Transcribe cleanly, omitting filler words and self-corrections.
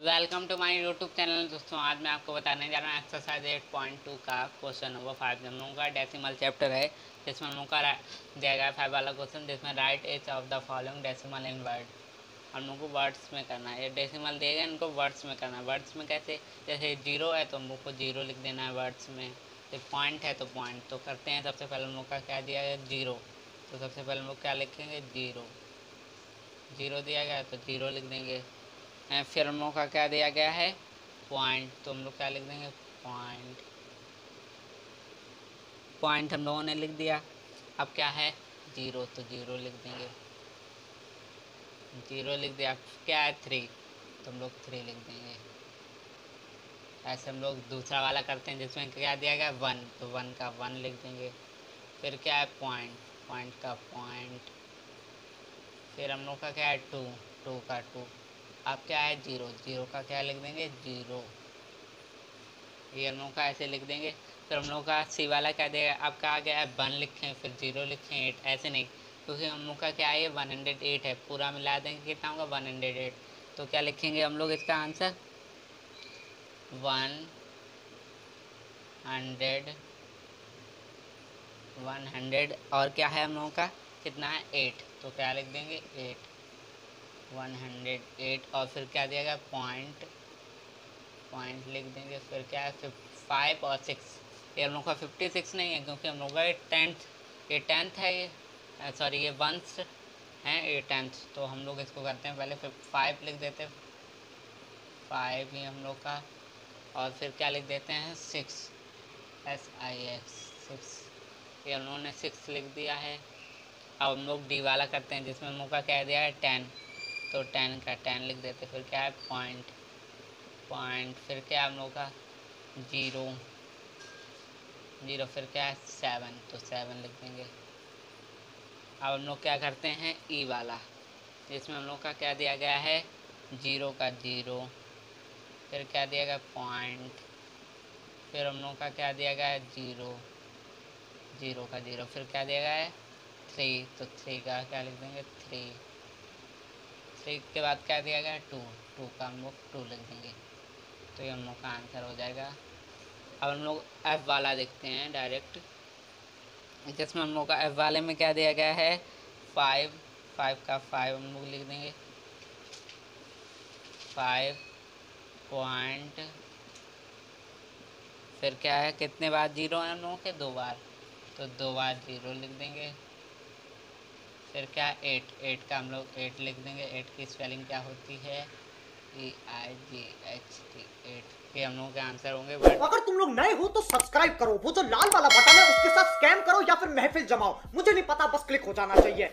Welcome to my YouTube channel. दोस्तों आज मैं आपको बताने जा रहा हूँ एक्सरसाइज 8.2 का क्वेश्चन नंबर 5। हम लोगों का डेसिमल चैप्टर है जिसमें हम लोग का दिया गया 5 वाला क्वेश्चन, जिसमें right H of the following decimal in word. हम लोग को वर्ड्स में करना है। ये डेसिमल दिए गए इनको वर्ड्स में करना है। वर्ड्स में कैसे, जैसे जीरो है तो हम लोग को जीरो लिख देना है वर्ड्स में। तो पॉइंट है तो पॉइंट तो करते हैं। सबसे पहले हम लोग का क्या दिया गया, जीरो। तो सबसे पहले हम लोग क्या लिखेंगे, जीरो। जीरो दिया गया तो जीरो लिख देंगे। फिर हम लोग का क्या दिया गया है, पॉइंट। तो हम लोग क्या लिख देंगे, पॉइंट। पॉइंट हम लोगों ने लिख दिया। अब क्या है, जीरो, तो जीरो लिख देंगे। जीरो लिख दिया। क्या है, थ्री, तो हम लोग थ्री लिख देंगे। ऐसे हम लोग दूसरा वाला करते हैं जिसमें क्या दिया गया, वन, तो वन का वन लिख देंगे। फिर क्या है, पॉइंट, पॉइंट का पॉइंट। फिर हम लोग का क्या है, टू, टू का टू। अब क्या है, जीरो, जीरो का क्या लिख देंगे, जीरो। ये हम लोग का ऐसे लिख देंगे। फिर हम लोग का सी वाला क्या देगा, अब क्या आ गया है, वन लिखें फिर जीरो लिखें, एट, ऐसे नहीं, क्योंकि हम लोग का क्या है, 108 है। पूरा मिला देंगे कितना होगा, 108। तो क्या लिखेंगे हम लोग इसका आंसर, 100 और क्या है हम लोगों का, कितना है, 8। तो क्या लिख देंगे, 8, 108। और फिर क्या दिया गया, पॉइंट, पॉइंट लिख देंगे। फिर क्या है, 5 और 6। ये हम लोग का 56 नहीं है, क्योंकि हम लोग का ये टेंथ है, ये सॉरी ये वंस है, ये टेंथ। तो हम लोग इसको करते हैं पहले, फिर 5 लिख देते हैं, 5 ही हम लोग का। और फिर क्या लिख देते हैं, 6, SIX, 6। ये हम लोगों ने 6 लिख दिया है। अब हम लोग डी वाला करते हैं जिसमें हम लोग का क्या दिया है, 10। तो 10 का 10 लिख देते। फिर क्या है, पॉइंट, पॉइंट। फिर क्या हम लोग का, जीरो, जीरो। फिर क्या है, 7, तो 7 लिख देंगे। अब हम लोग क्या करते हैं, ई वाला, जिसमें हम लोग का क्या दिया गया है, जीरो का जीरो। फिर क्या दिया गया, पॉइंट। फिर हम लोग का क्या दिया गया है, जीरो, जीरो का जीरो। फिर क्या दिया गया है, 3, तो 3 का क्या लिख देंगे, 3। 3 के बाद क्या दिया गया है, 2, 2 का हम लोग 2 लिख देंगे। तो ये हम लोग का आंसर हो जाएगा। अब हम लोग एफ वाला देखते हैं डायरेक्ट, जिसमें हम लोग का एफ वाले में क्या दिया गया है, 5, 5 का 5 हम लोग लिख देंगे, 5 पॉइंट। फिर क्या है, कितने बार जीरो है हम लोगों के, 2 बार, तो 2 बार जीरो लिख देंगे। फिर क्या है, 8, 8 का हम लोग 8 लिख देंगे। 8 की स्पेलिंग क्या होती है, EIGHT, 8। ये हम लोगों के आंसर होंगे। अगर तुम लोग नए हो तो सब्सक्राइब करो, वो जो लाल वाला बटन है उसके साथ स्कैम करो या फिर महफिल जमाओ, मुझे नहीं पता, बस क्लिक हो जाना चाहिए।